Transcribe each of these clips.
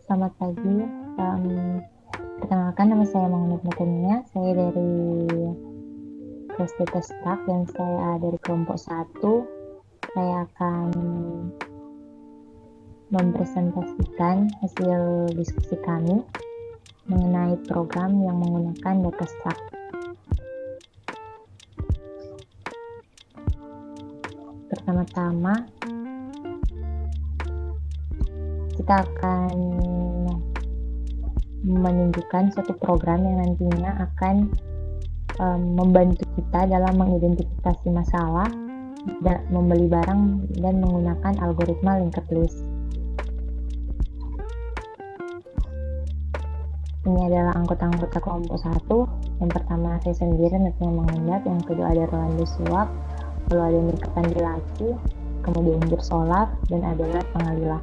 Selamat pagi. Perkenalkan, nama saya Muhammad Natania. Saya dari Kelas Staff dan saya dari kelompok 1. Saya akan mempresentasikan hasil diskusi kami mengenai program yang menggunakan data struct. Pertama-tama, kita akan menunjukkan suatu program yang nantinya akan membantu kita dalam mengidentifikasi masalah, membeli barang, dan menggunakan algoritma linked list. Ini adalah anggota-anggota kelompok 1. Yang pertama saya sendiri, nantinya mengendap. Yang kedua ada Rolando Suap, lalu ada Nika Pandilaki, kemudian Solaf, dan adalah Pangalila.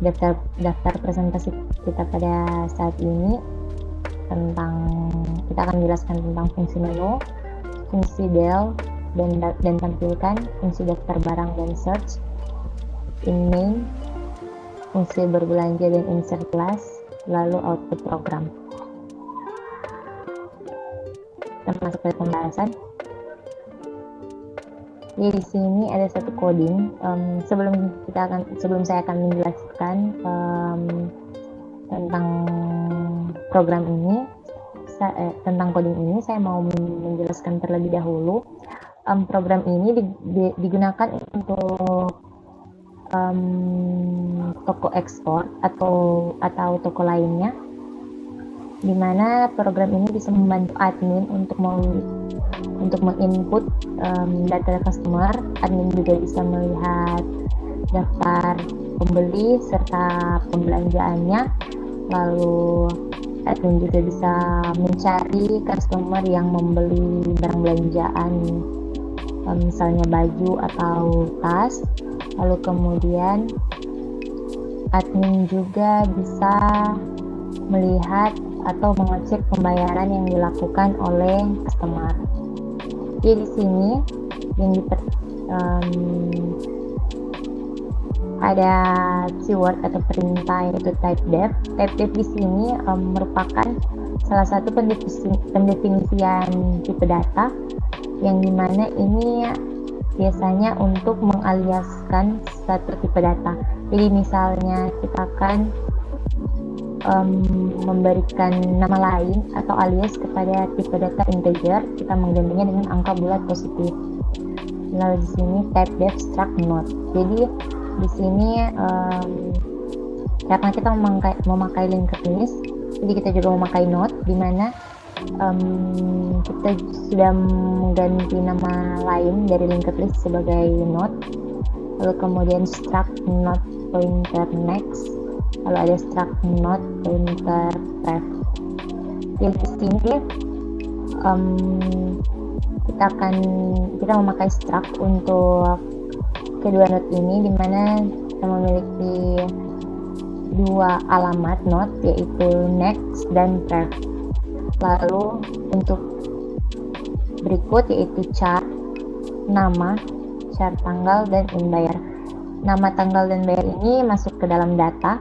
Daftar presentasi kita pada saat ini kita akan menjelaskan tentang fungsi menu, fungsi del, dan tampilkan fungsi daftar barang dan search, in main, fungsi berbelanja dan insert class, lalu output program. Kita masuk ke pembahasan. Jadi di sini ada satu coding. Sebelum saya akan menjelaskan tentang program ini, tentang coding ini, saya mau menjelaskan terlebih dahulu. Program ini digunakan untuk toko ekspor atau toko lainnya, di mana program ini bisa membantu admin untuk menginput data customer. Admin juga bisa melihat daftar pembeli serta pembelanjaannya, lalu admin juga bisa mencari customer yang membeli barang belanjaan, misalnya baju atau tas. Lalu kemudian admin juga bisa melihat atau mengecek pembayaran yang dilakukan oleh customer. Jadi di sini ada keyword atau perintah yaitu type def. Type def di sini merupakan salah satu pendefinisian tipe data, yang dimana ini biasanya untuk mengaliaskan satu tipe data. Jadi misalnya kita akan memberikan nama lain atau alias kepada tipe data integer, kita menggantinya dengan angka bulat positif. Lalu di sini type def struct not. Jadi di sini karena kita memakai linked list, jadi kita juga memakai not, di mana kita sudah mengganti nama lain dari linked list sebagai not. Lalu kemudian struct not pointer next, lalu ada struct not pointer ref. Jadi di sini kita memakai struct untuk kedua not ini, di mana kita memiliki dua alamat not, yaitu next dan ref. Lalu untuk berikut yaitu chart, nama, chart tanggal, dan inbayar. Nama, tanggal, dan bayar ini masuk ke dalam data.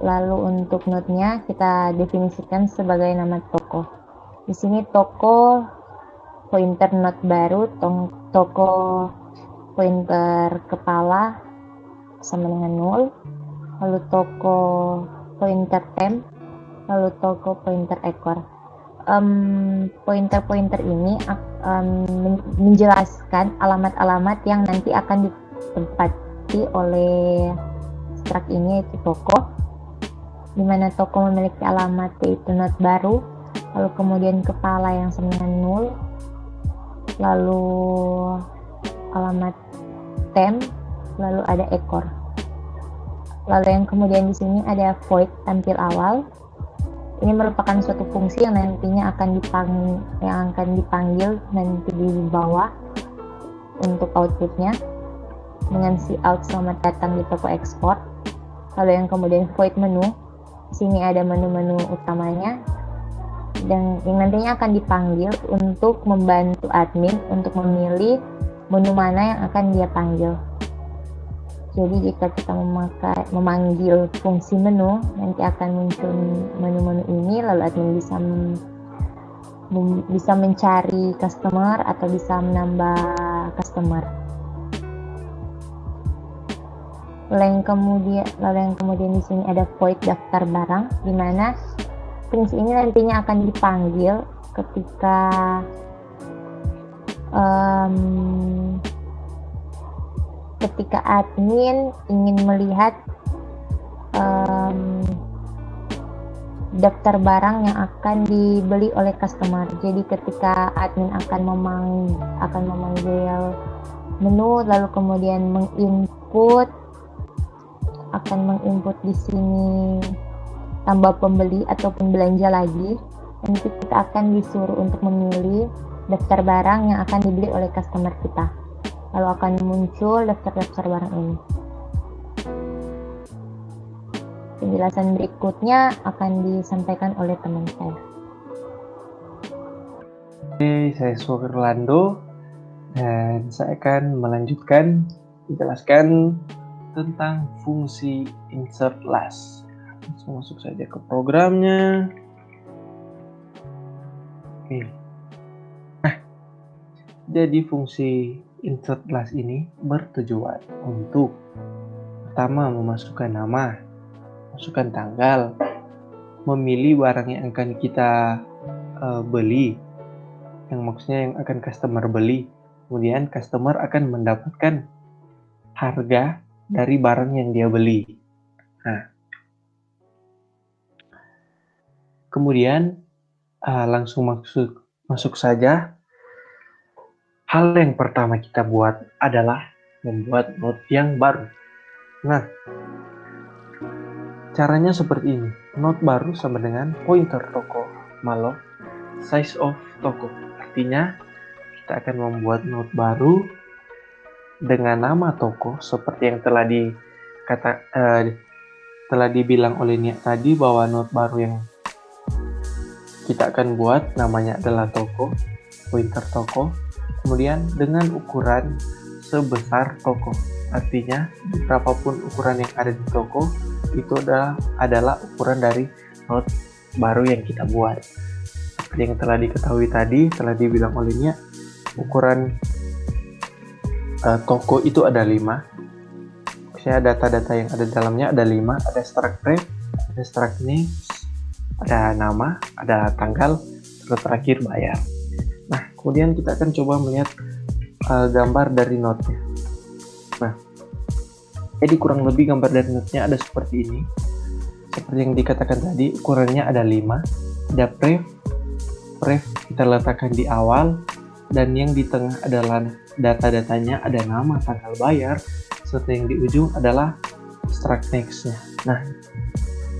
Lalu untuk node-nya kita definisikan sebagai nama toko. Di sini toko pointer node baru, toko pointer kepala sama dengan 0, lalu toko pointer tem, lalu toko pointer ekor. Pointer-pointer ini menjelaskan alamat-alamat yang nanti akan ditempati oleh struct ini, yaitu toko, di mana toko memiliki alamat yaitu node baru, lalu kemudian kepala yang sama dengan 0, lalu alamat tem, lalu ada ekor. Lalu yang kemudian di sini ada void tampil awal. Ini merupakan suatu fungsi yang nantinya akan dipanggil nanti di bawah untuk outputnya dengan cout selamat datang di toko ekspor. Lalu yang kemudian void menu, di sini ada menu-menu utamanya dan yang nantinya akan dipanggil untuk membantu admin untuk memilih menu mana yang akan dia panggil. Jadi jika kita memanggil fungsi menu, nanti akan muncul menu-menu ini, lalu admin bisa mencari customer atau bisa menambah customer. Lalu yang kemudian di sini ada void daftar barang, di mana fungsi ini nantinya akan dipanggil ketika admin ingin melihat daftar barang yang akan dibeli oleh customer. Jadi ketika admin akan memanggil menu, lalu kemudian menginput di sini tambah pembeli ataupun belanja lagi, nanti kita akan disuruh untuk memilih daftar barang yang akan dibeli oleh customer kita. Lalu akan muncul daftar-daftar barang ini. Penjelasan berikutnya akan disampaikan oleh teman saya. Oke, saya Sugar Lando dan saya akan menjelaskan tentang fungsi insert last. Langsung masuk saja ke programnya. Oke. Nah, jadi fungsi insert last ini bertujuan untuk pertama memasukkan nama, masukkan tanggal, memilih barang yang akan kita beli, yang maksudnya yang akan customer beli. Kemudian customer akan mendapatkan harga dari barang yang dia beli. Nah, kemudian langsung masuk saja. Hal yang pertama kita buat adalah membuat note yang baru. Nah, caranya seperti ini. Note baru sama dengan pointer toko malo size of toko. Artinya kita akan membuat note baru dengan nama toko seperti yang telah dibilang oleh Nia tadi, bahwa note baru yang kita akan buat namanya adalah toko, pointer toko, kemudian dengan ukuran sebesar toko. Artinya berapapun ukuran yang ada di toko itu adalah ukuran dari note baru yang kita buat. Seperti yang telah diketahui tadi, telah dibilang oleh Nia, ukuran toko itu ada 5. Maksudnya data-data yang ada dalamnya ada 5. Ada struct ref, ada struct name, ada nama, ada tanggal, terus terakhir bayar. Nah, kemudian kita akan coba melihat gambar dari note-nya. Nah, jadi kurang lebih gambar dari note-nya ada seperti ini. Seperti yang dikatakan tadi, ukurannya ada 5. Ada pref kita letakkan di awal, dan yang di tengah adalah data-datanya, ada nama, tanggal bayar, serta yang di ujung adalah struct next-nya. Nah,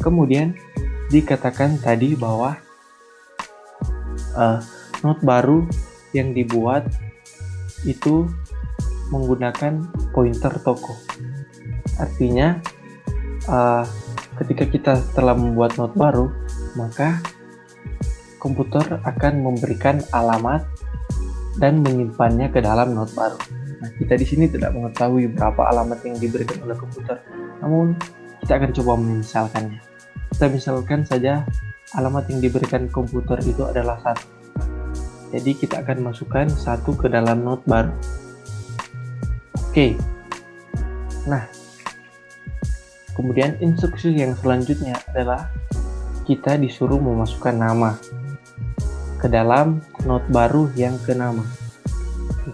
kemudian dikatakan tadi bahwa note baru yang dibuat itu menggunakan pointer toko. Artinya ketika kita telah membuat note baru, maka komputer akan memberikan alamat dan menyimpannya ke dalam note baru. Nah, kita di sini tidak mengetahui berapa alamat yang diberikan oleh komputer, namun kita akan coba memisalkannya. Kita misalkan saja alamat yang diberikan komputer itu adalah 1. Jadi kita akan masukkan 1 ke dalam note baru. Oke. Nah, kemudian instruksi yang selanjutnya adalah kita disuruh memasukkan nama ke dalam note baru yang ke nama.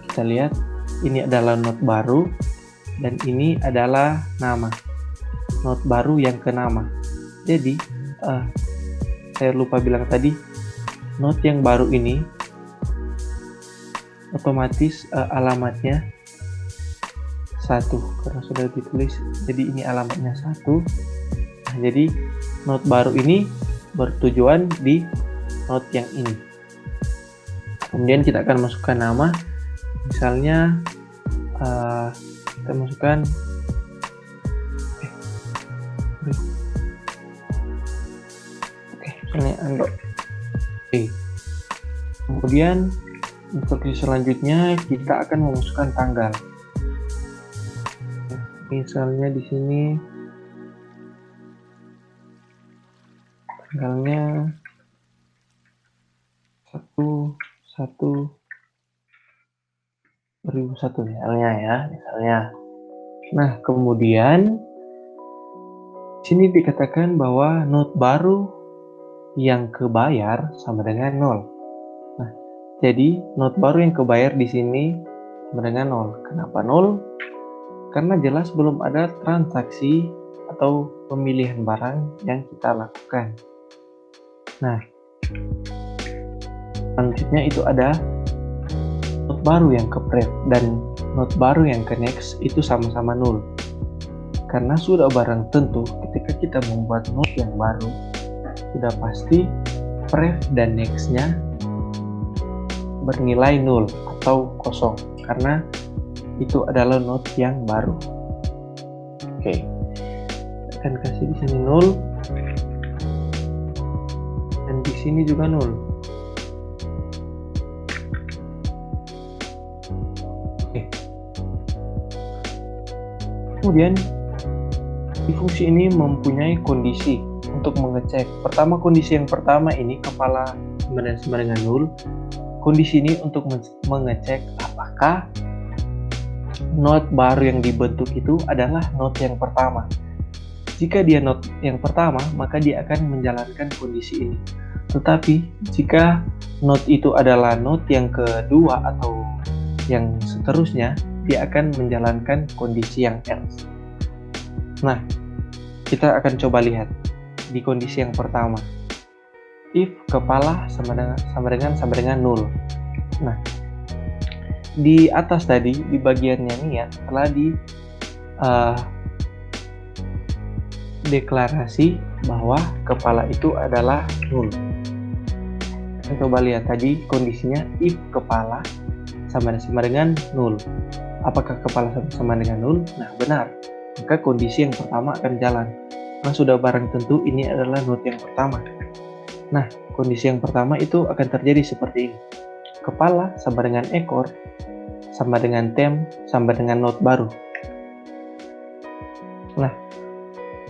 Kita lihat, ini adalah note baru dan ini adalah nama. Note baru yang ke nama. Jadi, saya lupa bilang tadi, note yang baru ini otomatis alamatnya 1 karena sudah ditulis. Jadi ini alamatnya 1. Nah, jadi note baru ini bertujuan di note yang ini. Kemudian kita akan masukkan nama, misalnya kita masukkan misalnya Ando. Kemudian Instruksi selanjutnya kita akan memasukkan tanggal. Misalnya di sini tanggalnya 1/1/2001 misalnya. Nah, kemudian sini dikatakan bahwa not baru yang kebayar sama dengan 0. Nah, jadi not baru yang kebayar di sini sama dengan 0. Kenapa 0? Karena jelas belum ada transaksi atau pemilihan barang yang kita lakukan. Nah, selanjutnya itu ada not baru yang ke pref dan not baru yang ke next itu sama-sama 0. Karena sudah barang tentu ketika kita membuat not yang baru, sudah pasti pref dan next-nya bernilai 0 atau kosong karena itu adalah not yang baru. Oke. Kita akan kasih di sini 0 dan di sini juga 0. Oke. Kemudian di fungsi ini mempunyai kondisi untuk mengecek. Pertama, kondisi yang pertama ini kepala sama dengan 0. Kondisi ini untuk mengecek apakah not baru yang dibentuk itu adalah not yang pertama. Jika dia not yang pertama, maka dia akan menjalankan kondisi ini. Tetapi jika not itu adalah not yang kedua atau yang seterusnya, dia akan menjalankan kondisi yang else. Nah, kita akan coba lihat di kondisi yang pertama. If kepala sama dengan 0. Nah, di atas tadi di bagiannya niat telah deklarasi bahwa kepala itu adalah 0. Kita coba lihat tadi kondisinya if kepala sama dengan 0. Apakah kepala sama dengan 0? Nah, benar. Maka kondisi yang pertama akan jalan. Karena sudah barang tentu ini adalah not yang pertama. Nah, kondisi yang pertama itu akan terjadi seperti ini. Kepala sama dengan ekor, sama dengan tem, sama dengan not baru. Nah,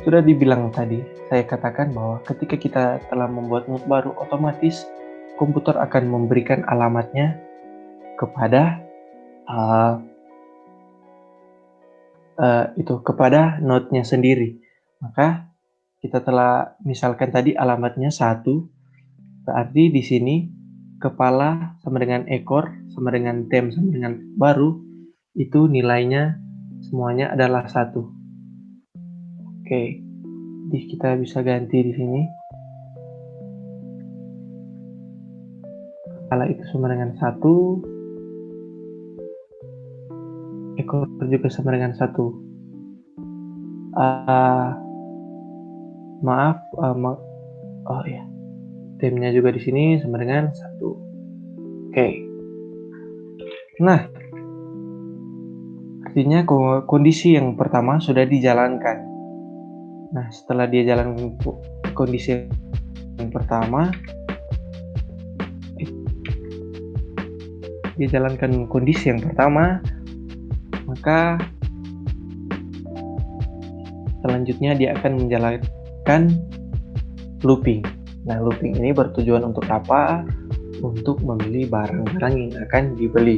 sudah dibilang tadi, saya katakan bahwa ketika kita telah membuat not baru, otomatis komputer akan memberikan alamatnya kepada kepada notnya sendiri. Maka kita telah misalkan tadi alamatnya 1, berarti di sini kepala sama dengan ekor, sama dengan tem, sama dengan baru, itu nilainya semuanya adalah 1. Oke, jadi kita bisa ganti di sini. Kepala itu sama dengan 1, ekor juga sama dengan 1. Temnya juga di sini sama dengan 1. Oke. Nah, artinya kondisi yang pertama sudah dijalankan. Nah, setelah dia jalankan kondisi yang pertama, dia jalankan kondisi yang pertama, maka selanjutnya dia akan menjalankan looping. Nah, looping ini bertujuan untuk apa? Untuk membeli barang-barang yang akan dibeli.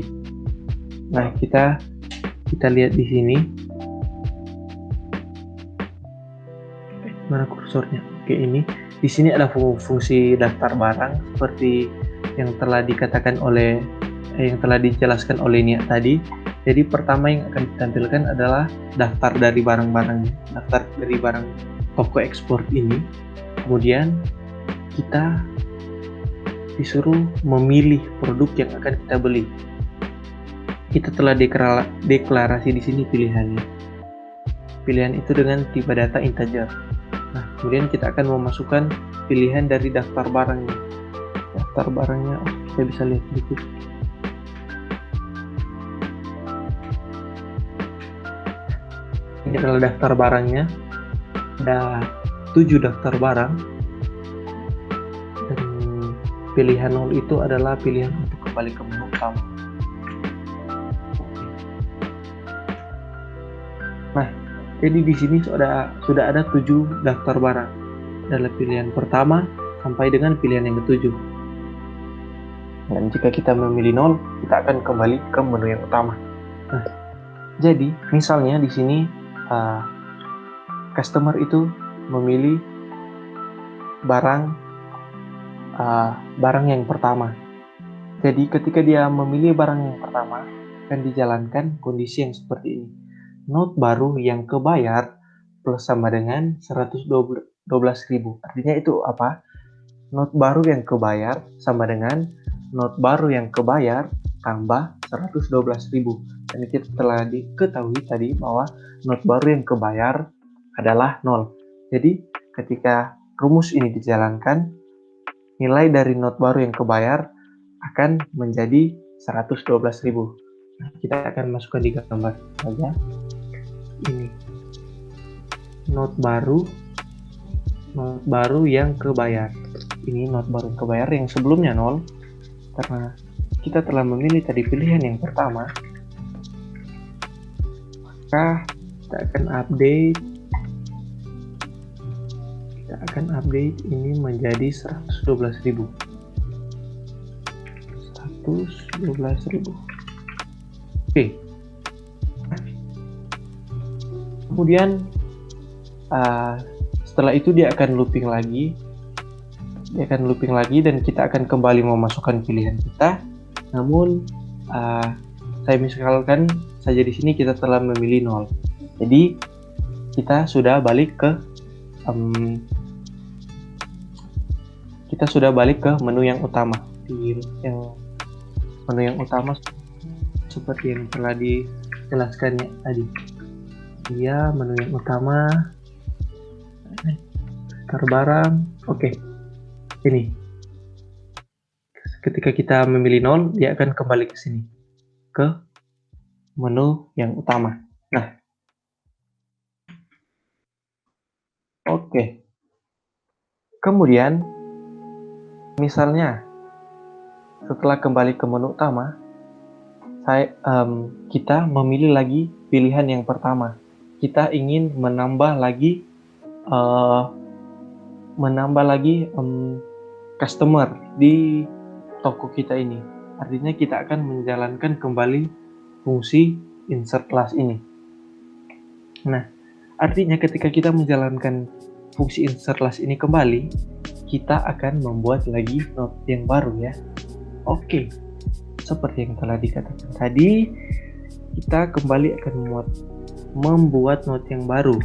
Nah, kita lihat di sini. Mana kursornya? Oke, ini di sini ada fungsi daftar barang seperti yang telah dijelaskan oleh Nia tadi. Jadi pertama yang akan ditampilkan adalah daftar dari barang-barangnya, daftar dari barang toko ekspor ini. Kemudian kita disuruh memilih produk yang akan kita beli. Kita telah deklarasi di sini pilihannya. Pilihan itu dengan tipe data integer. Nah, kemudian kita akan memasukkan pilihan dari daftar barangnya. Daftar barangnya, kita bisa lihat sedikit. Ini adalah daftar barangnya. Ada 7 daftar barang. Dan pilihan 0 itu adalah pilihan untuk kembali ke menu utama. Nah, jadi di sini sudah ada 7 daftar barang dari pilihan pertama sampai dengan pilihan yang ketujuh. Dan jika kita memilih 0, kita akan kembali ke menu yang utama. Nah, jadi misalnya di sini customer itu memilih barang yang pertama. Jadi ketika dia memilih barang yang pertama, akan dijalankan kondisi yang seperti ini. Note baru yang kebayar plus sama dengan 112.000. Artinya itu apa? Note baru yang kebayar sama dengan note baru yang kebayar tambah 112.000. Dan kita telah diketahui tadi bahwa note baru yang kebayar adalah 0. Jadi ketika rumus ini dijalankan, nilai dari note baru yang kebayar akan menjadi 112.000. Nah, kita akan masukkan di gambar saja. Ini note baru yang kebayar. Ini note baru yang kebayar yang sebelumnya 0. Karena kita telah memilih tadi pilihan yang pertama, maka kita akan update ini menjadi 112.000. Oke. Kemudian setelah itu dia akan looping lagi. Dan kita akan kembali memasukkan pilihan kita. Namun saya misalkan saja di sini kita telah memilih 0. Jadi kita sudah balik ke menu yang utama. Menu yang utama seperti yang telah dijelaskannya tadi. Dia menu yang utama, daftar barang. Oke. Ini. Ketika kita memilih 0, dia akan kembali ke sini. Ke menu yang utama. Nah. Oke. Kemudian misalnya setelah kembali ke menu utama, kita memilih lagi pilihan yang pertama. Kita ingin menambah lagi customer di toko kita ini. Artinya kita akan menjalankan kembali fungsi insert last ini. Nah, artinya ketika kita menjalankan fungsi insert last ini kembali, kita akan membuat lagi note yang baru ya. Oke. Seperti yang telah dikatakan tadi, kita kembali akan membuat note yang baru.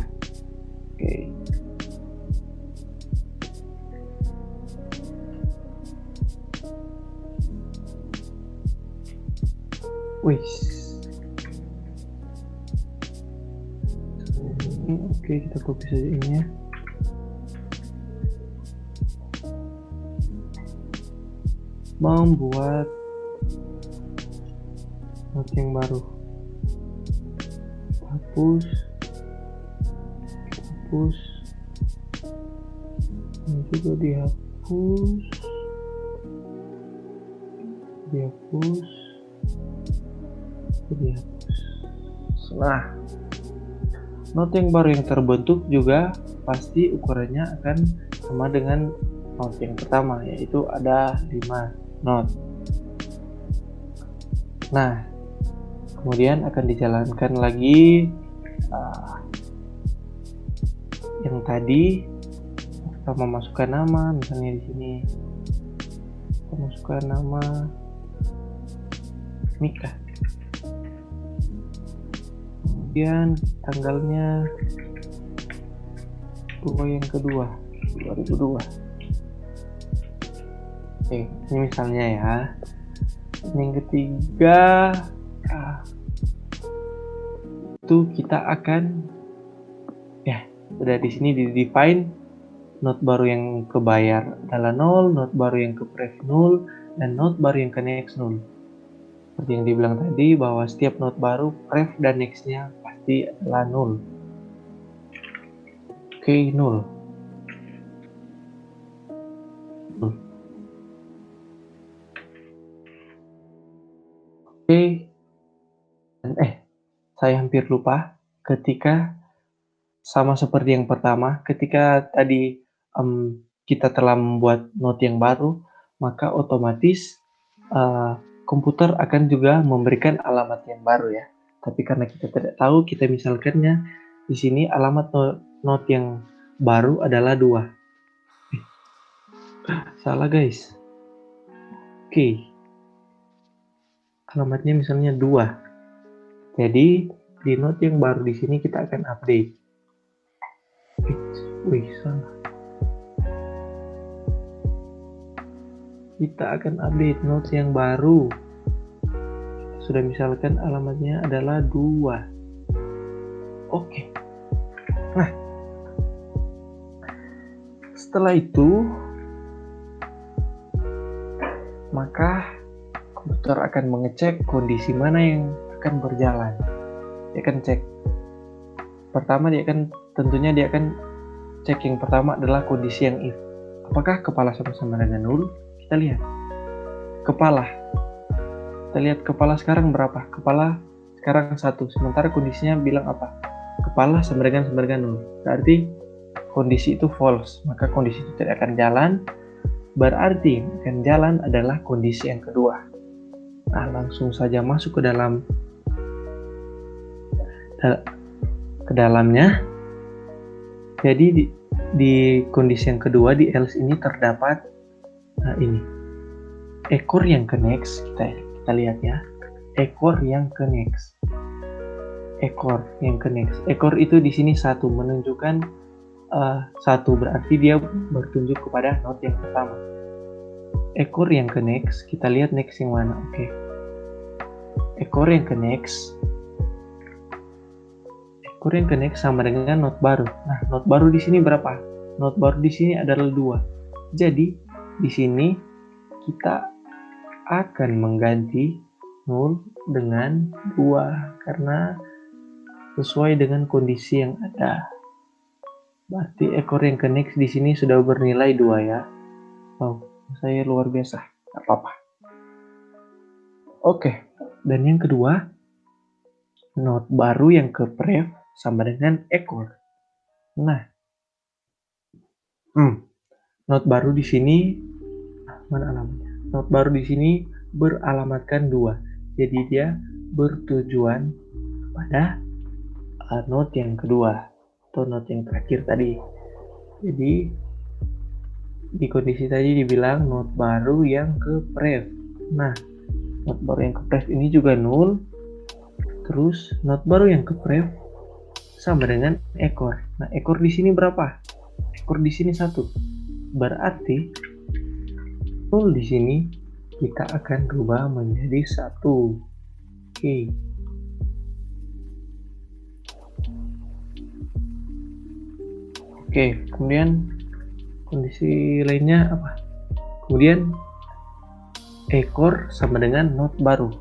Oke. Oke, kita copy saja ini ya. Membuat note yang baru. Hapus. Ini juga dihapus. Nah, note yang baru yang terbentuk juga pasti ukurannya akan sama dengan note yang pertama, yaitu ada 5 note. Nah, kemudian akan dijalankan lagi yang tadi. Kita memasukkan nama, misalnya di sini kita masukkan nama Mika. Kemudian tanggalnya yang kedua 2002. Oke, ini misalnya ya. Yang ketiga itu kita akan sudah di sini di define note baru yang kebayar adalah 0, note baru yang ke pref 0, dan note baru yang ke next 0. Seperti yang dibilang tadi bahwa setiap note baru pref dan next-nya pasti adalah 0. Oke, 0. Dan saya hampir lupa, ketika sama seperti yang pertama, ketika tadi kita telah membuat note yang baru, maka otomatis komputer akan juga memberikan alamat yang baru ya. Tapi karena kita tidak tahu, kita misalkannya di sini alamat note yang baru adalah 2. Salah guys. Oke. Alamatnya misalnya 2. Jadi di note yang baru di sini kita akan update. Wih, salah. Kita akan update note yang baru. Sudah misalkan alamatnya adalah 2. Oke. Nah, setelah itu maka komputer akan mengecek kondisi mana yang akan berjalan. Dia akan cek. Pertama dia akan cek yang pertama adalah kondisi yang if. Apakah kepala sama-sama dengan 0? Kita lihat. Kepala. Kita lihat kepala sekarang berapa? Kepala sekarang 1. Sementara kondisinya bilang apa? Kepala sama dengan 0. Berarti kondisi itu false. Maka kondisi itu tidak akan jalan. Berarti yang akan jalan adalah kondisi yang kedua. Nah, langsung saja masuk ke dalamnya. Jadi di kondisi yang kedua di else ini terdapat ini ekor yang ke next. Kita lihat ya, ekor yang ke next. Ekor itu di sini 1 menunjukkan 1 berarti dia bertunjuk kepada note yang pertama. Ekor yang ke next, kita lihat next yang mana. Oke. Ekor yang ke next sama dengan note baru. Nah, note baru di sini berapa? Note baru di sini adalah 2. Jadi di sini kita akan mengganti 0 dengan 2 karena sesuai dengan kondisi yang ada. Berarti ekor yang ke next di sini sudah bernilai 2 ya. Wow, saya luar biasa. Gak apa-apa. Oke, dan yang kedua, note baru yang ke pref sama dengan ekor. Nah, note baru di sini mana alamatnya? Note baru di sini beralamatkan 2. Jadi dia bertujuan pada note yang kedua atau note yang terakhir tadi. Jadi di kondisi tadi dibilang note baru yang ke pref. Nah, note baru yang ke pref ini juga 0. Terus note baru yang ke pref sama dengan ekor. Nah, ekor di sini berapa? Ekor di sini 1. Berarti 0 di sini kita akan rubah menjadi 1. Oke, kemudian kondisi lainnya apa? Kemudian ekor sama dengan note baru.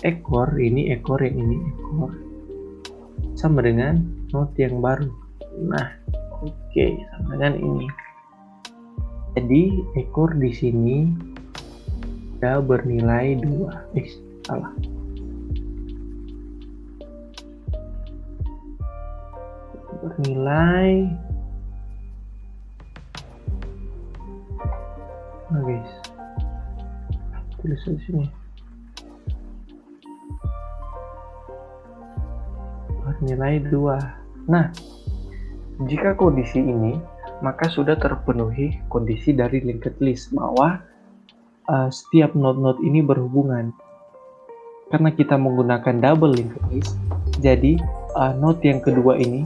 Ekor yang ini ekor sama dengan note yang baru. Nah, oke, sama dengan ini. Jadi ekor di sini sudah bernilai 2. Salah. Bernilai. Nah guys, tulis di sini. Bernilai 2. Nah, jika kondisi ini, maka sudah terpenuhi kondisi dari linked list bahwa setiap node-node ini berhubungan. Karena kita menggunakan double linked list, jadi node yang kedua ini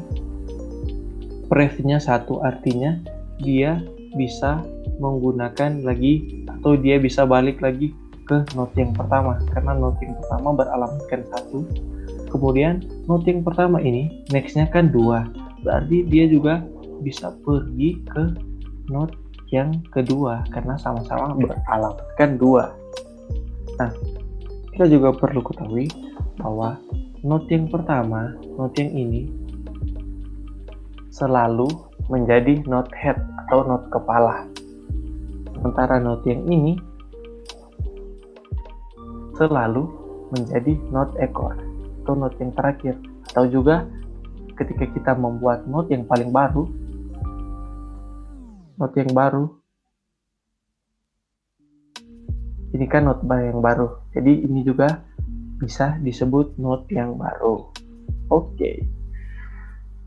prefnya 1, artinya dia bisa menggunakan lagi atau dia bisa balik lagi ke node yang pertama karena node yang pertama beralamatkan 1. Kemudian node yang pertama ini nextnya kan 2, berarti dia juga bisa pergi ke node yang kedua karena sama-sama beralamatkan 2. Nah, kita juga perlu ketahui bahwa node yang pertama, node yang ini selalu menjadi node head atau node kepala. Sementara node yang ini selalu menjadi note ekor atau note yang terakhir. Atau juga ketika kita membuat note yang paling baru, ini kan note yang baru, jadi ini juga bisa disebut note yang baru. Oke.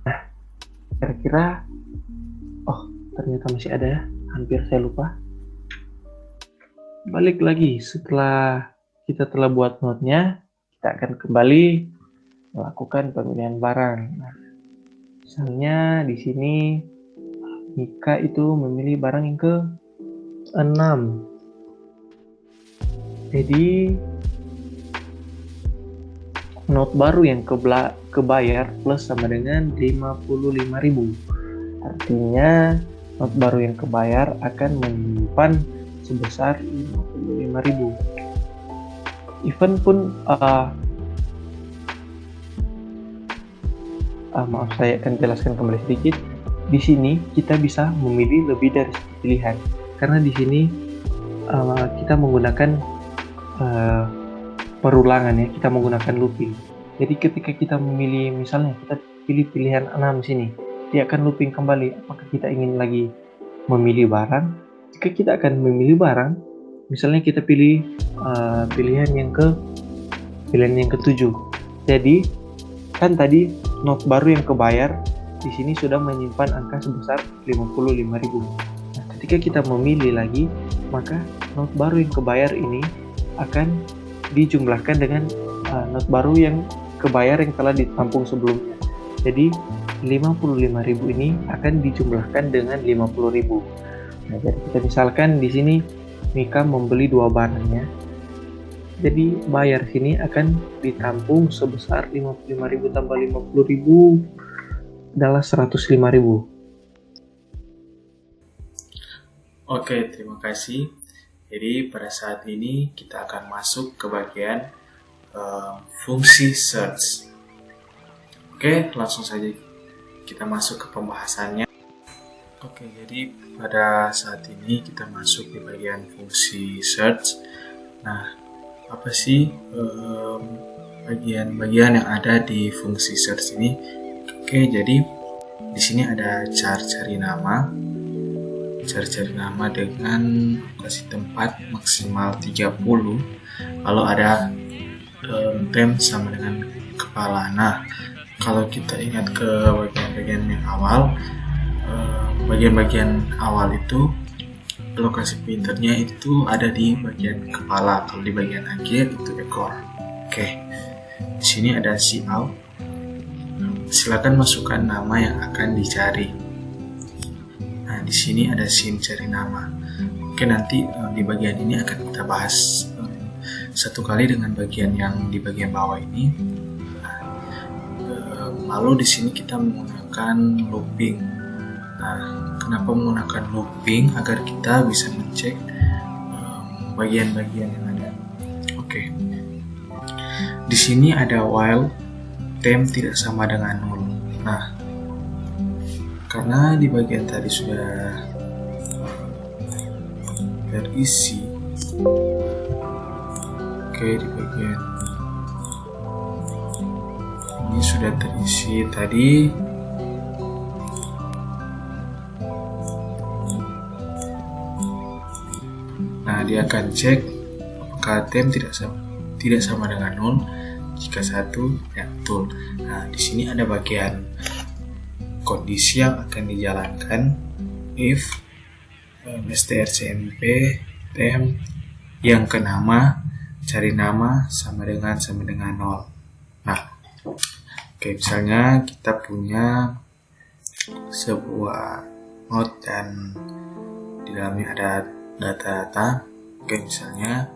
Nah, kira-kira ternyata masih ada ya, hampir saya lupa. Balik lagi, setelah kita telah buat note-nya, kita akan kembali melakukan pemilihan barang. Nah, misalnya di sini Mika itu memilih barang yang ke-6. Jadi note baru yang kebayar plus sama dengan 55.000. Artinya note baru yang kebayar akan menyimpan sebesar 55.000. Even pun maaf, saya akan jelaskan kembali sedikit. Di sini kita bisa memilih lebih dari satu pilihan, karena di sini kita menggunakan perulangan ya, kita menggunakan looping. Jadi ketika kita memilih, misalnya kita pilih pilihan 6 sini, dia akan looping kembali. Apakah kita ingin lagi memilih barang? Jika kita akan memilih barang, misalnya kita pilih pilihan yang ke-7. Jadi kan tadi note baru yang kebayar di sini sudah menyimpan angka sebesar 55.000. Nah, ketika kita memilih lagi, maka note baru yang kebayar ini akan dijumlahkan dengan note baru yang kebayar yang telah ditampung sebelumnya. Jadi 55.000 ini akan dijumlahkan dengan 50.000. Nah, jadi kita misalkan di sini Mika membeli 2 barangnya. Jadi bayar sini akan ditampung sebesar 55.000 tambah 50.000 adalah 105.000. Oke, terima kasih. Jadi pada saat ini kita akan masuk ke bagian fungsi search. Oke, langsung saja kita masuk ke pembahasannya. Oke, jadi pada saat ini kita masuk di bagian fungsi search. Nah, apa sih bagian-bagian yang ada di fungsi search ini? Oke, jadi di sini ada cari nama dengan lokasi tempat maksimal 30. Lalu ada tem sama dengan kepala. Nah, kalau kita ingat ke bagian-bagian yang awal, bagian-bagian awal itu lokasi pointernya itu ada di bagian kepala, kalau di bagian akhir itu ekor. Oke, di sini ada cout. Silakan masukkan nama yang akan dicari. Nah, di sini ada scene cari nama. Oke, nanti di bagian ini akan kita bahas satu kali dengan bagian yang di bagian bawah ini. Lalu di sini kita menggunakan looping. Nah, kenapa menggunakan looping? Agar kita bisa mencek bagian-bagian yang ada. Oke. Di sini ada while tem tidak sama dengan null. Nah, karena di bagian tadi sudah terisi. Oke, di bagian ini sudah terisi tadi. Nah, dia akan cek apakah tem tidak sama dengan nol. Jika 1, ya betul. Nah, di sini ada bagian kondisi yang akan dijalankan if strcmp tem yang ke nama cari nama sama dengan 0. Nah, oke, misalnya kita punya sebuah node dan di dalamnya ada data-data. Oke, misalnya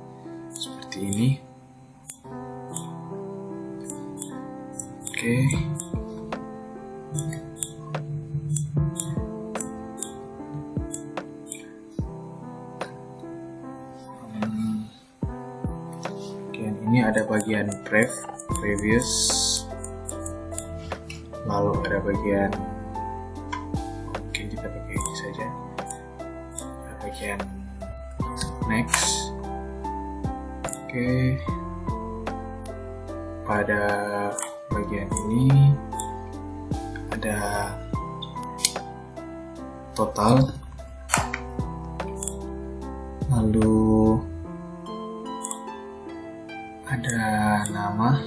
seperti ini. Oke. Ini ada bagian previous, lalu ada bagian, mungkin kita pakai ini saja, ada bagian next. Oke, pada bagian ini ada total, lalu ada nama,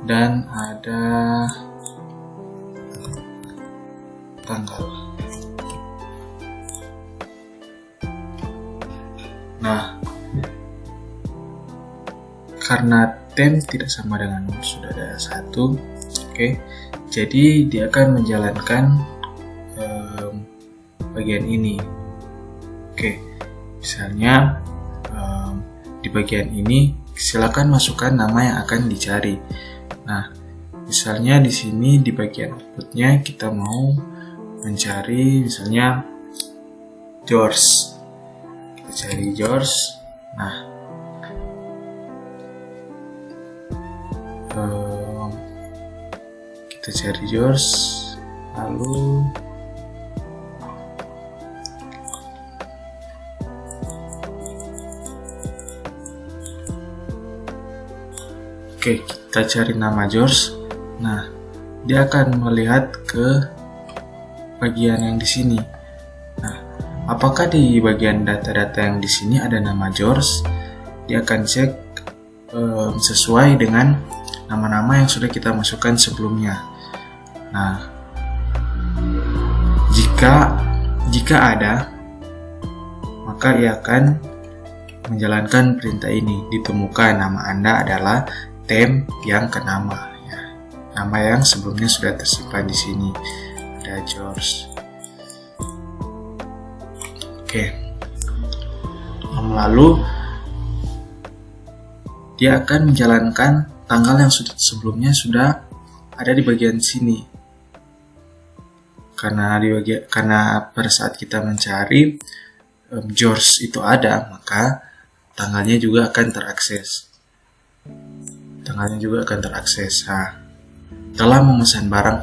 dan ada tanggal. Nah, karena tem tidak sama dengan nomor sudah ada 1, oke, jadi dia akan menjalankan bagian ini. Oke, misalnya di bagian ini silakan masukkan nama yang akan dicari. Nah, misalnya di sini di bagian outputnya kita mau mencari misalnya George. Kita cari George. Nah, kita cari George, lalu oke, kita cari nama George. Nah, dia akan melihat ke bagian yang di sini. Nah, apakah di bagian data-data yang di sini ada nama George? Dia akan cek sesuai dengan nama-nama yang sudah kita masukkan sebelumnya. Nah, jika ada, maka ia akan menjalankan perintah ini. Ditemukan nama Anda adalah tem yang ke nama, ya. Nama yang sebelumnya sudah tersimpan di sini. Ada George. Oke. Lalu dia akan menjalankan tanggal yang sebelumnya sudah ada di bagian sini. Karena pada saat kita mencari George itu ada, maka tanggalnya juga akan terakses. Nah, telah memesan barang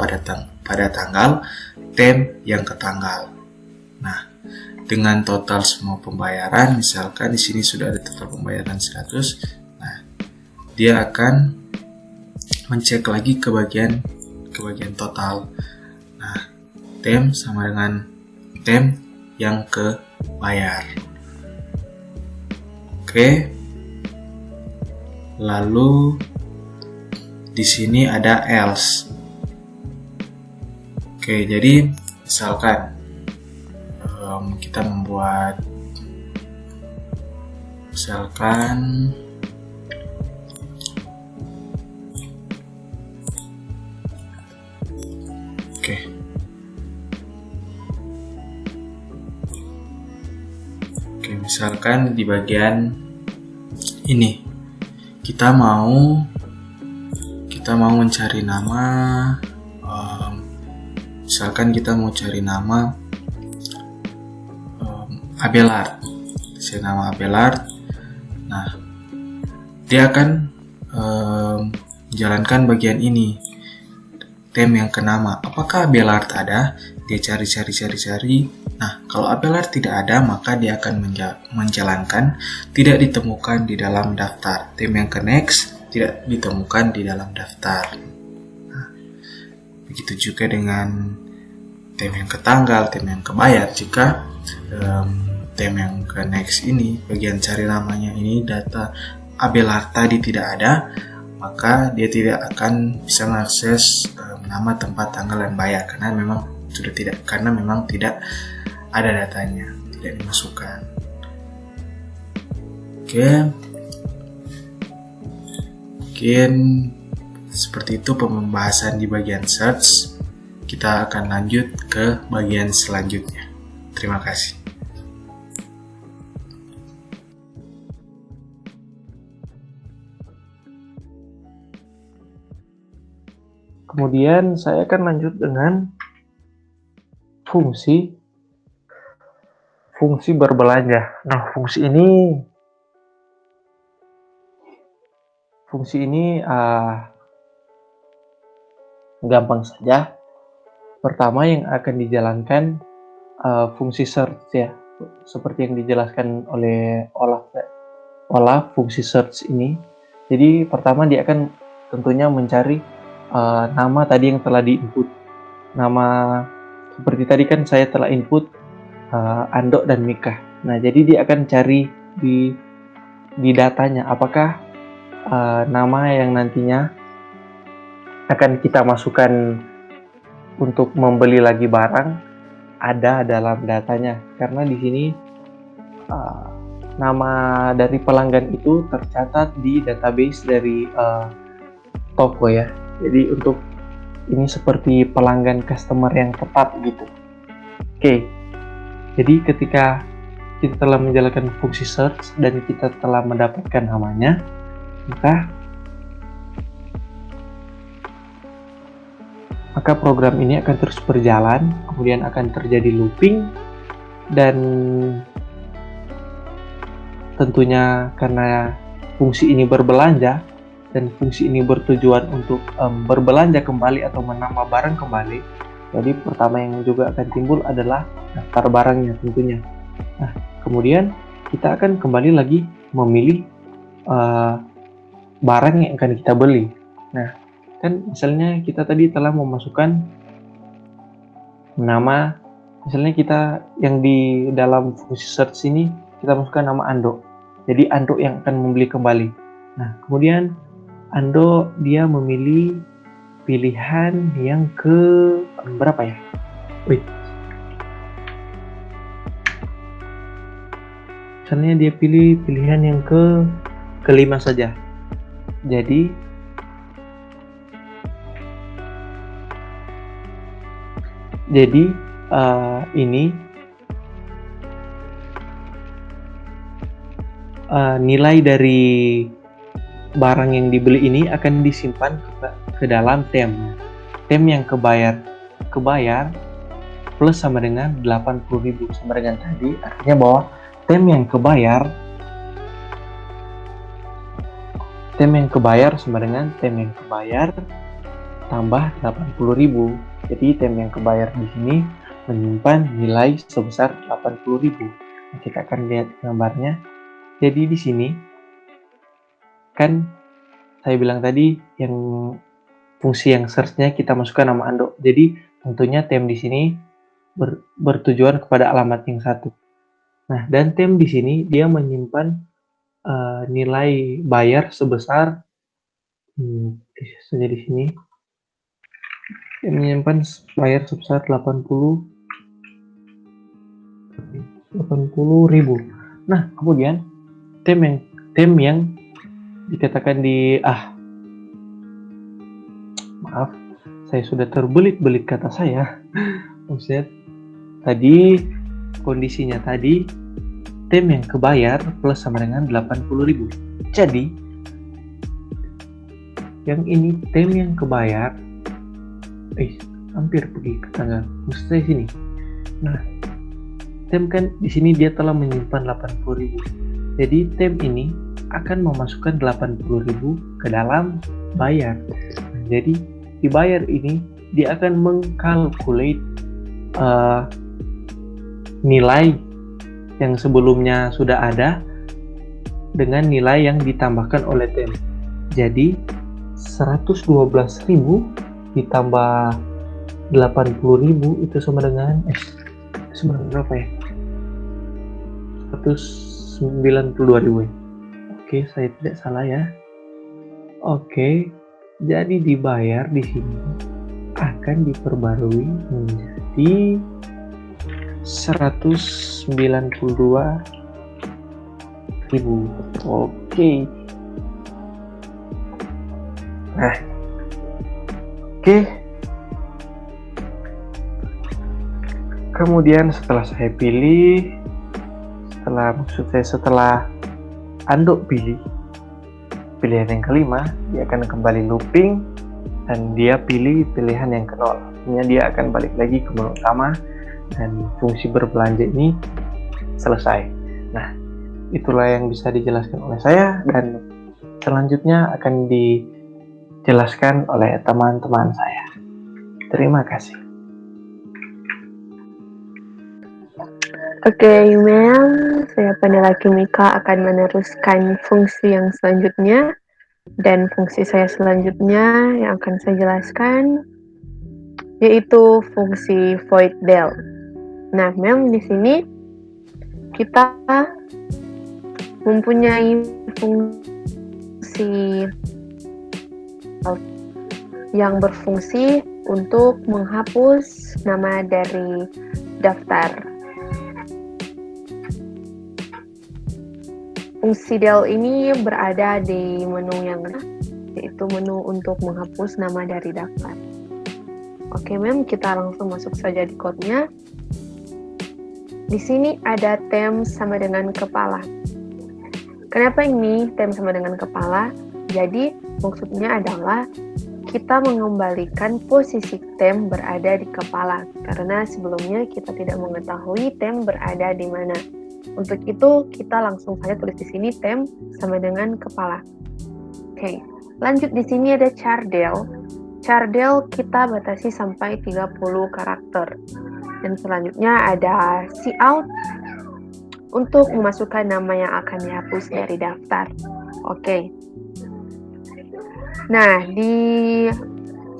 pada tanggal tem yang ke tanggal. Nah, dengan total semua pembayaran, misalkan di sini sudah ada total pembayaran 100. Nah, dia akan mencek lagi ke bagian total. Nah, tem sama dengan tem yang ke bayar. Oke. Lalu di sini ada else. Oke, jadi misalkan kita membuat misalkan misalkan di bagian ini kita mau mencari nama, misalkan kita mau cari nama Abelard. Saya nama Abelard. Nah, dia akan menjalankan bagian ini, tem yang ke nama. Apakah Abelard ada? Dia cari. Nah, kalau Abelard tidak ada, maka dia akan menjalankan tidak ditemukan di dalam daftar. Tem yang ke next tidak ditemukan di dalam daftar. Nah, begitu juga dengan tem yang ke tanggal, tem yang ke bayar. Jika tem yang ke next ini, bagian cari namanya ini data Abelard tadi tidak ada, maka dia tidak akan bisa mengakses nama, tempat, tanggal, dan bayar karena memang tidak ada datanya, tidak dimasukkan. Oke. Mungkin seperti itu pembahasan di bagian search. Kita akan lanjut ke bagian selanjutnya. Terima kasih. Kemudian saya akan lanjut dengan fungsi berbelanja. Nah, fungsi ini gampang saja. Pertama yang akan dijalankan fungsi search, ya, seperti yang dijelaskan oleh Olaf olah fungsi search ini. Jadi pertama dia akan tentunya mencari nama tadi yang telah diinput. Nama seperti tadi kan saya telah input Ando dan Mika. Nah, jadi dia akan cari di datanya apakah nama yang nantinya akan kita masukkan untuk membeli lagi barang ada dalam datanya. Karena di sini nama dari pelanggan itu tercatat di database dari toko ya. Jadi untuk ini seperti pelanggan customer yang tepat gitu. Oke. Jadi ketika kita telah menjalankan fungsi search dan kita telah mendapatkan namanya, maka program ini akan terus berjalan, kemudian akan terjadi looping, dan tentunya karena fungsi ini berbelanja dan fungsi ini bertujuan untuk berbelanja kembali atau menambah barang kembali. Jadi pertama yang juga akan timbul adalah daftar barangnya tentunya. Nah, kemudian kita akan kembali lagi memilih barang yang akan kita beli. Nah, kan misalnya kita tadi telah memasukkan nama, misalnya kita yang di dalam fungsi search ini kita masukkan nama Ando. Jadi Ando yang akan membeli kembali. Nah, kemudian Ando dia memilih pilihan yang ke berapa ya? Misalnya dia pilih pilihan yang kelima saja. Jadi ini nilai dari barang yang dibeli ini akan disimpan ke dalam tem yang kebayar plus sama dengan 80.000 sama dengan tadi, artinya bahwa tem yang kebayar sama dengan tem yang kebayar tambah 80.000. Jadi tem yang kebayar di sini menyimpan nilai sebesar 80.000. Nah, kita akan lihat gambarnya. Jadi di sini kan saya bilang tadi yang fungsi yang search-nya kita masukkan nama Ando. Jadi tentunya tem di sini bertujuan kepada alamat yang satu. Nah, dan tem di sini dia menyimpan nilai bayar sebesar saja di sini dia menyimpan bayar sebesar 80.000. Nah, kemudian tem yang dikatakan maaf, saya sudah terbelit-belit kata saya. Maksudnya tadi kondisinya tadi tem yang kebayar plus sama dengan 80.000. Jadi yang ini tem yang kebayar hampir pergi ke tanggal maksudnya sini. Nah, tem kan di sini dia telah menyimpan 80.000. Jadi tem ini akan memasukkan 80.000 ke dalam bayar. Nah, jadi di bayar ini dia akan mengkalkulate nilai yang sebelumnya sudah ada dengan nilai yang ditambahkan oleh tem. Jadi 112.000 ditambah 80.000 itu sama dengan berapa ya? 192.000. Oke, saya tidak salah ya. Oke, jadi dibayar di sini akan diperbarui menjadi 192.000. Oke. Nah, oke. Kemudian setelah saya pilih, setelah Ando pilih pilihan yang kelima, dia akan kembali looping dan dia pilih pilihan yang ke-0. Artinya dia akan balik lagi ke menu utama dan fungsi berbelanja ini selesai. Nah, itulah yang bisa dijelaskan oleh saya dan selanjutnya akan dijelaskan oleh teman-teman saya. Terima kasih. Oke, Mel, saya Pandela Kimika akan meneruskan fungsi yang selanjutnya. Dan fungsi saya selanjutnya yang akan saya jelaskan yaitu fungsi void del. Nah, Mel, di sini kita mempunyai fungsi yang berfungsi untuk menghapus nama dari daftar. Fungsi del ini berada di menu yang yaitu menu untuk menghapus nama dari daftar. Oke, Mem, kita langsung masuk saja di code-nya. Di sini ada tem sama dengan kepala. Kenapa ini tem sama dengan kepala? Jadi, maksudnya adalah kita mengembalikan posisi tem berada di kepala, karena sebelumnya kita tidak mengetahui tem berada di mana. Untuk itu, kita langsung saja tulis di sini tem sama dengan kepala. Oke, lanjut di sini ada char del. Char del kita batasi sampai 30 karakter. Dan selanjutnya ada cout untuk memasukkan nama yang akan dihapus dari daftar. Oke. Nah, di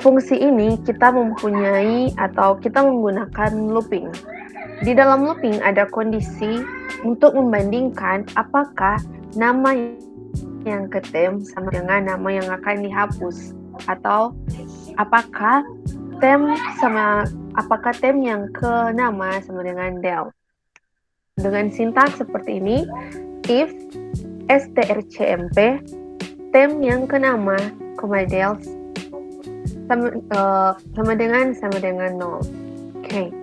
fungsi ini kita mempunyai atau kita menggunakan looping. Di dalam looping ada kondisi untuk membandingkan apakah nama yang ketem sama dengan nama yang akan dihapus, atau apakah tem yang ke nama sama dengan del. Dengan sintaks seperti ini, if strcmp tem yang ke nama, del sama dengan 0. Oke.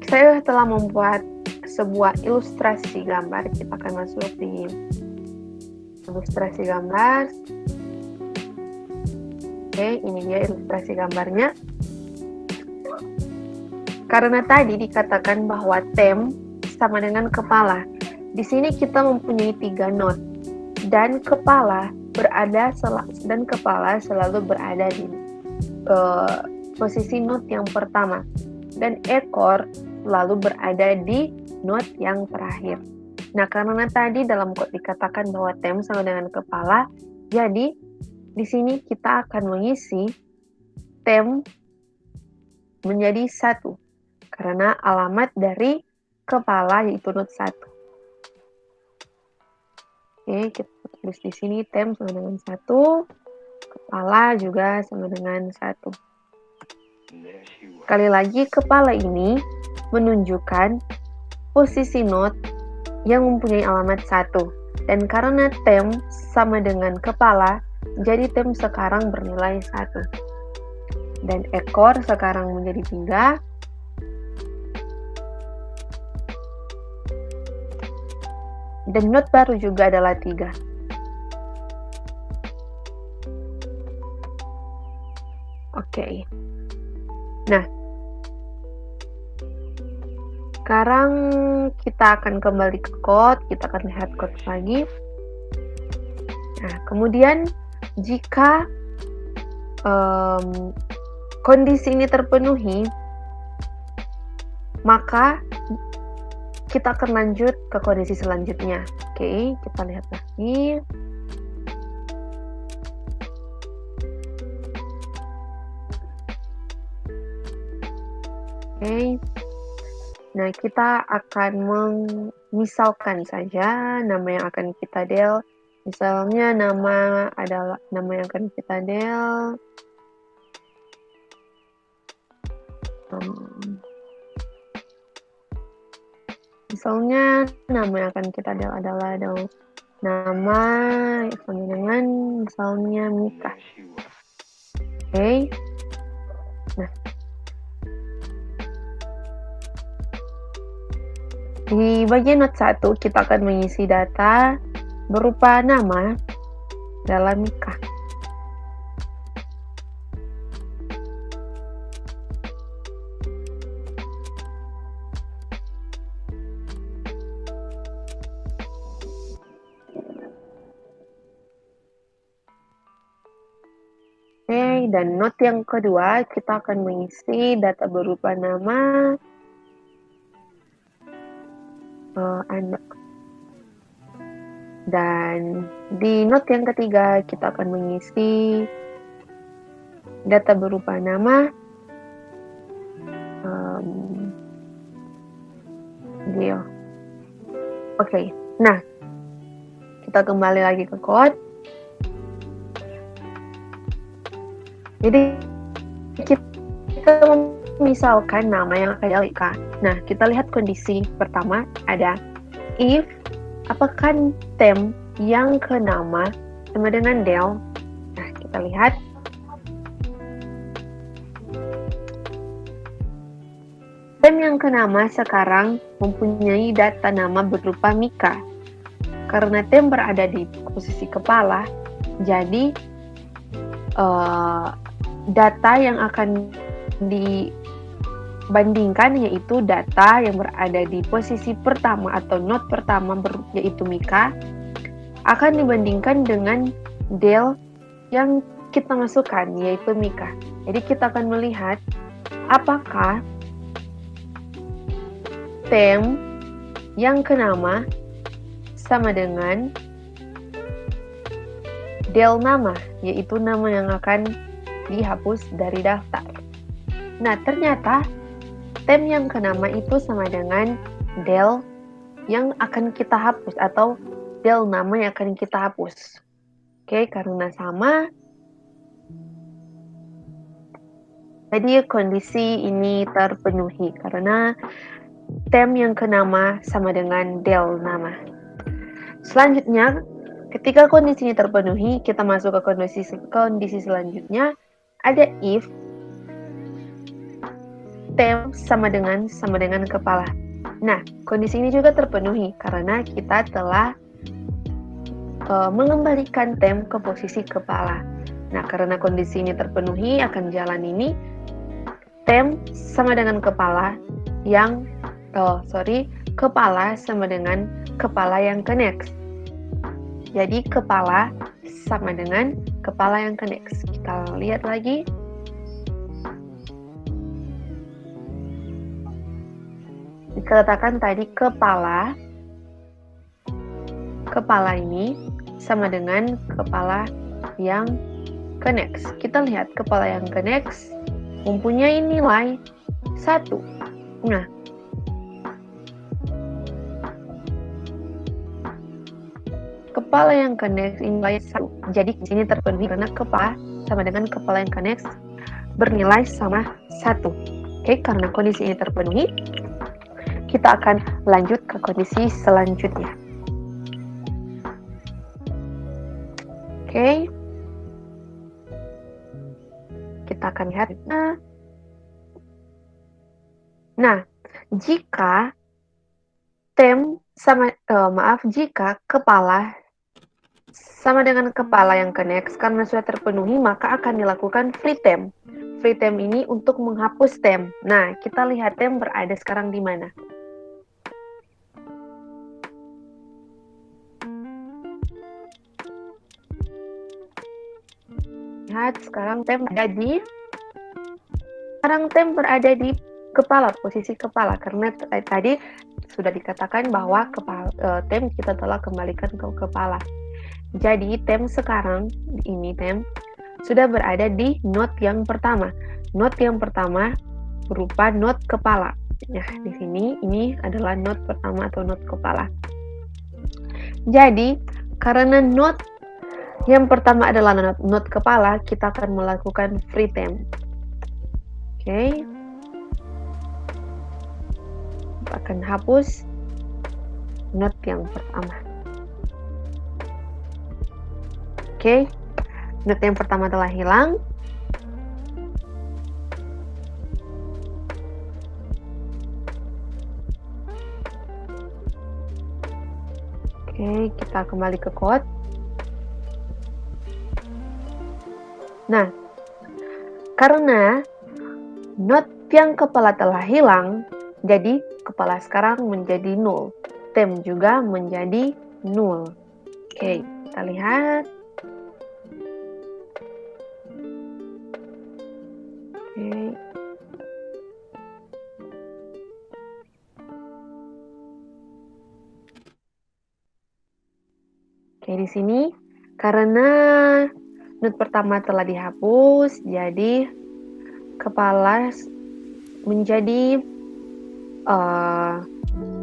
Saya telah membuat sebuah ilustrasi gambar. Kita akan masuk di ilustrasi gambar. Oke, ini dia ilustrasi gambarnya. Karena tadi dikatakan bahwa tem sama dengan kepala. Di sini kita mempunyai 3 node dan kepala selalu berada di posisi node yang pertama dan ekor selalu berada di node yang terakhir. Nah, karena tadi dalam code dikatakan bahwa tem sama dengan kepala, jadi di sini kita akan mengisi tem menjadi 1 karena alamat dari kepala yaitu node 1. Oke, kita tulis di sini tem sama dengan 1, kepala juga sama dengan 1. Sekali lagi, kepala ini menunjukkan posisi node yang mempunyai alamat 1. Dan karena tem sama dengan kepala, jadi tem sekarang bernilai 1. Dan ekor sekarang menjadi 3. Dan node baru juga adalah 3. Oke. Nah, sekarang kita akan kembali ke code. Kita akan lihat code lagi. Nah, kemudian jika kondisi ini terpenuhi, maka kita akan lanjut ke kondisi selanjutnya. Oke, kita lihat lagi. Oke. Nah, kita akan memisalkan saja nama yang akan kita del. Misalnya nama yang akan kita del. Misalnya nama yang akan kita del adalah nama sama dengan misalnya Mika. Oke. Nah, di bagian note 1 kita akan mengisi data berupa nama dalam Mika. Oke, dan note yang kedua kita akan mengisi data berupa nama Anda. Dan di note yang ketiga kita akan mengisi data berupa nama, Geo. Oke, nah kita kembali lagi ke code. Jadi kita misalkan nama yang akan dialihkan. Nah, kita lihat kondisi pertama ada if apakah tem yang ke nama sama dengan del. Nah, kita lihat tem yang ke nama sekarang mempunyai data nama berupa Mika. Karena tem berada di posisi kepala, jadi data yang akan dibandingkan yaitu data yang berada di posisi pertama atau node pertama yaitu Mika akan dibandingkan dengan del yang kita masukkan yaitu Mika. Jadi kita akan melihat apakah tem yang ke nama sama dengan del nama, yaitu nama yang akan dihapus dari daftar. Nah, ternyata tem yang ke nama itu sama dengan del yang akan kita hapus atau del nama yang akan kita hapus. Oke, karena sama, jadi kondisi ini terpenuhi karena tem yang ke nama sama dengan del nama. Selanjutnya, ketika kondisi ini terpenuhi, kita masuk ke kondisi selanjutnya. Ada if tem sama dengan kepala. Nah, kondisi ini juga terpenuhi karena kita telah mengembalikan tem ke posisi kepala. Nah, karena kondisi ini terpenuhi akan jalan ini, tem sama dengan kepala yang kepala sama dengan kepala yang ke next. Jadi kepala sama dengan kepala yang ke next. Kita lihat lagi. Dikatakan tadi kepala ini sama dengan kepala yang ke next. Kita lihat kepala yang ke next mempunyai nilai 1. Nah, kepala yang ke next nilai 1. Jadi di sini terpenuhi karena kepala sama dengan kepala yang ke next bernilai sama 1. Oke, karena kondisi ini terpenuhi, kita akan lanjut ke kondisi selanjutnya. Oke. Kita akan lihat. Nah, jika jika kepala sama dengan kepala yang ke next karena sudah terpenuhi, maka akan dilakukan free tem. Free tem ini untuk menghapus tem. Nah, kita lihat tem berada sekarang di mana. Lihat sekarang tem berada di kepala, posisi kepala, karena tadi sudah dikatakan bahwa tem kita telah kembalikan ke kepala. Jadi tem sekarang ini tem sudah berada di node yang pertama. Node yang pertama berupa node kepala. Nah, di sini ini adalah node pertama atau node kepala. Jadi karena node yang pertama adalah node kepala, kita akan melakukan free tem. Oke. Kita akan hapus node yang pertama. Oke. Node yang pertama telah hilang. Oke, kita kembali ke code. Nah, karena node yang kepala telah hilang, jadi kepala sekarang menjadi 0. Tem juga menjadi 0. Oke, kita lihat. Oke. sini karena node pertama telah dihapus, jadi kepala menjadi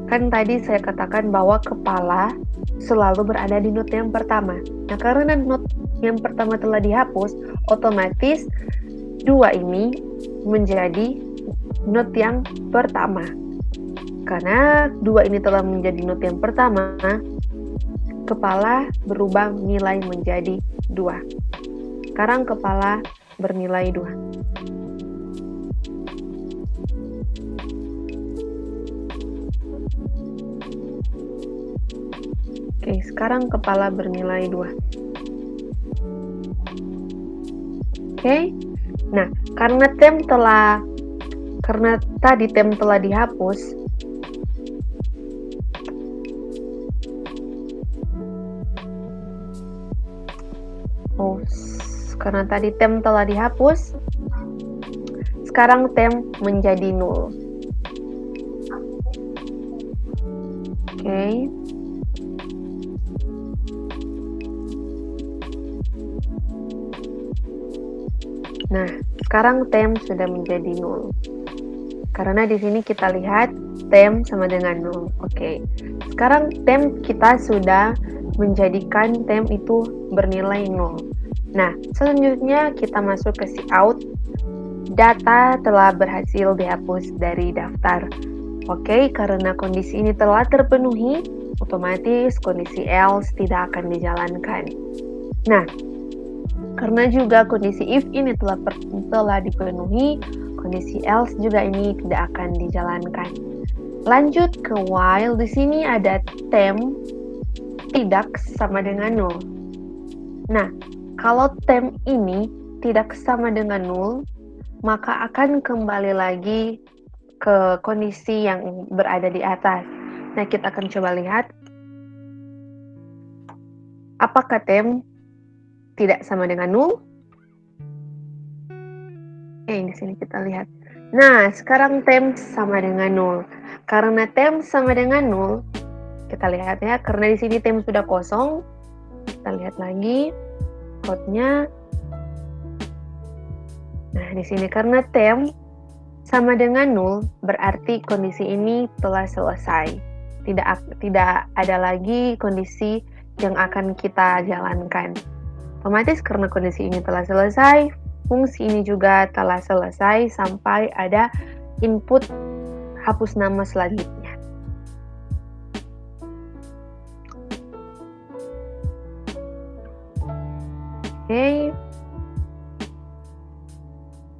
kan tadi saya katakan bahwa kepala selalu berada di node yang pertama. Nah, karena node yang pertama telah dihapus, otomatis 2 ini menjadi node yang pertama. Karena 2 ini telah menjadi node yang pertama, kepala berubah nilai menjadi 2. Sekarang kepala bernilai 2. Oke, sekarang kepala bernilai 2. Oke. Nah, karena tadi tem telah dihapus, karena tadi tem telah dihapus, sekarang tem menjadi 0. Oke. Nah, sekarang tem sudah menjadi 0. Karena di sini kita lihat tem sama dengan 0. Oke. Sekarang tem kita sudah menjadikan tem itu bernilai 0. Nah, selanjutnya kita masuk ke cout. Data telah berhasil dihapus dari daftar. Oke, karena kondisi ini telah terpenuhi, otomatis kondisi else tidak akan dijalankan. Nah, karena juga kondisi if ini telah dipenuhi, kondisi else juga ini tidak akan dijalankan. Lanjut ke while. Di sini ada tem tidak sama dengan 0. Nah, kalau tem ini tidak sama dengan 0, maka akan kembali lagi ke kondisi yang berada di atas. Nah, kita akan coba lihat apakah tem tidak sama dengan 0. Di sini kita lihat. Nah, sekarang tem sama dengan 0. Karena tem sama dengan 0, kita lihat ya, karena di sini tem sudah kosong. Kita lihat lagi code-nya. Nah, di sini karena tem sama dengan 0, berarti kondisi ini telah selesai. Tidak ada lagi kondisi yang akan kita jalankan. Otomatis karena kondisi ini telah selesai, fungsi ini juga telah selesai sampai ada input hapus nama selanjutnya.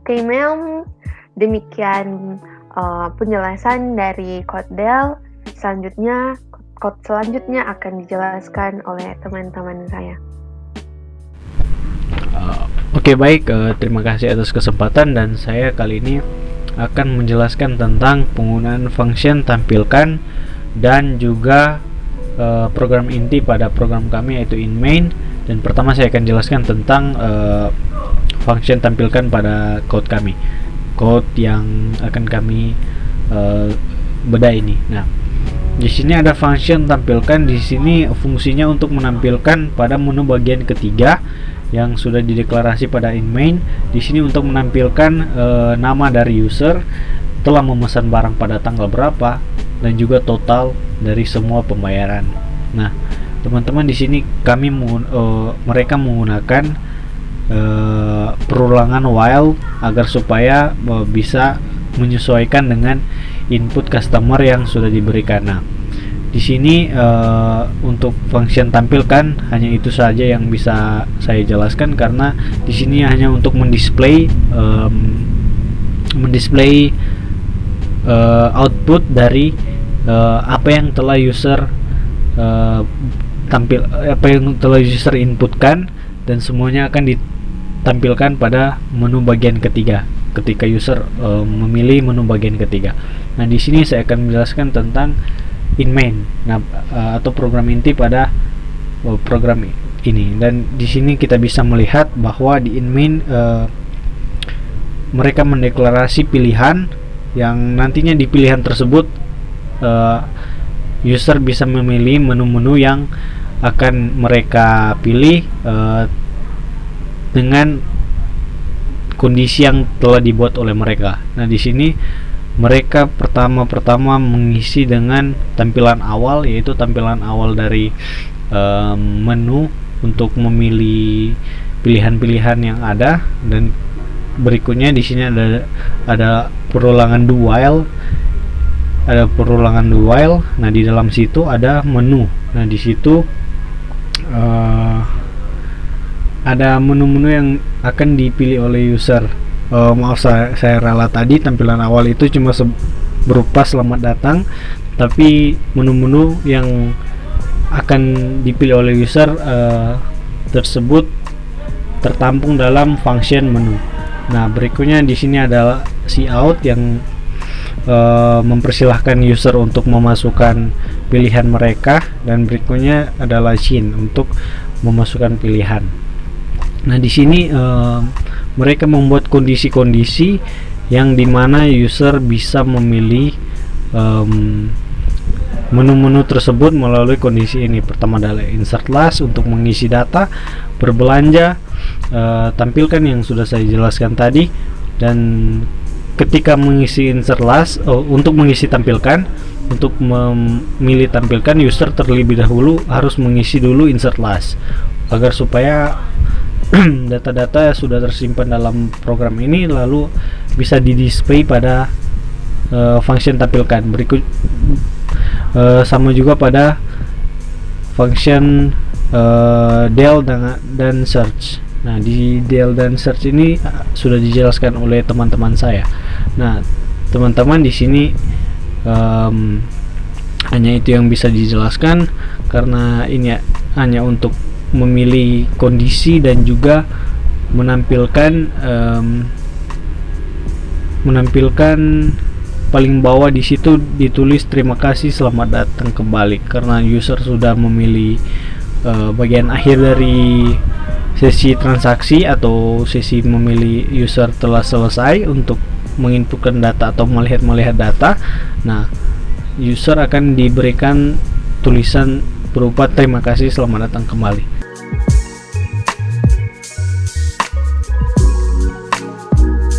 Oke, ma'am. Demikian penjelasan dari Codel. Selanjutnya, code selanjutnya akan dijelaskan oleh teman-teman saya. Oke, baik. Terima kasih atas kesempatan, dan saya kali ini akan menjelaskan tentang penggunaan function tampilkan dan juga program inti pada program kami, yaitu in main. Dan pertama saya akan jelaskan tentang function tampilkan pada code kami, code yang akan kami bedah ini. Nah, di sini ada function tampilkan. Di sini fungsinya untuk menampilkan pada menu bagian ketiga yang sudah dideklarasi pada in main. Di sini untuk menampilkan nama dari user, telah memesan barang pada tanggal berapa, dan juga total dari semua pembayaran. Nah, teman-teman, di sini kami mereka menggunakan perulangan while agar supaya bisa menyesuaikan dengan input customer yang sudah diberikan. Nah, di sini untuk function tampilkan hanya itu saja yang bisa saya jelaskan, karena di sini hanya untuk mendisplay output dari apa yang telah user inputkan, dan semuanya akan ditampilkan pada menu bagian ketiga ketika user memilih menu bagian ketiga. Nah, di sini saya akan menjelaskan tentang in main, atau program inti pada program ini. Dan di sini kita bisa melihat bahwa di in main mereka mendeklarasi pilihan yang nantinya di pilihan tersebut user bisa memilih menu-menu yang akan mereka pilih dengan kondisi yang telah dibuat oleh mereka. Nah, di sini mereka pertama mengisi dengan tampilan awal, yaitu tampilan awal dari menu untuk memilih pilihan-pilihan yang ada, dan berikutnya di sini ada perulangan do while. Nah, di dalam situ ada menu. Nah, di situ ada menu-menu yang akan dipilih oleh user. Maaf, saya rela tadi tampilan awal itu cuma berupa selamat datang, tapi menu-menu yang akan dipilih oleh user tersebut tertampung dalam function menu. Nah, berikutnya di sini adalah cout yang mempersilahkan user untuk memasukkan pilihan mereka, dan berikutnya adalah scene untuk memasukkan pilihan. Nah, di sini mereka membuat kondisi-kondisi yang dimana user bisa memilih menu-menu tersebut melalui kondisi ini. Pertama adalah insert last untuk mengisi data, berbelanja, tampilkan yang sudah saya jelaskan tadi, dan ketika mengisi insert last untuk mengisi tampilkan, untuk memilih tampilkan, user terlebih dahulu harus mengisi dulu insert last agar supaya data-data sudah tersimpan dalam program ini lalu bisa di-display pada function tampilkan. Berikut sama juga pada function del dan search. Nah, di del dan search ini sudah dijelaskan oleh teman-teman saya. Nah, teman-teman di sini hanya itu yang bisa dijelaskan, karena ini hanya untuk memilih kondisi dan juga menampilkan paling bawah di situ ditulis terima kasih, selamat datang kembali, karena user sudah memilih bagian akhir dari sesi transaksi atau sesi memilih. User telah selesai untuk menginputkan data atau melihat data. Nah, user akan diberikan tulisan berupa terima kasih, selamat datang kembali.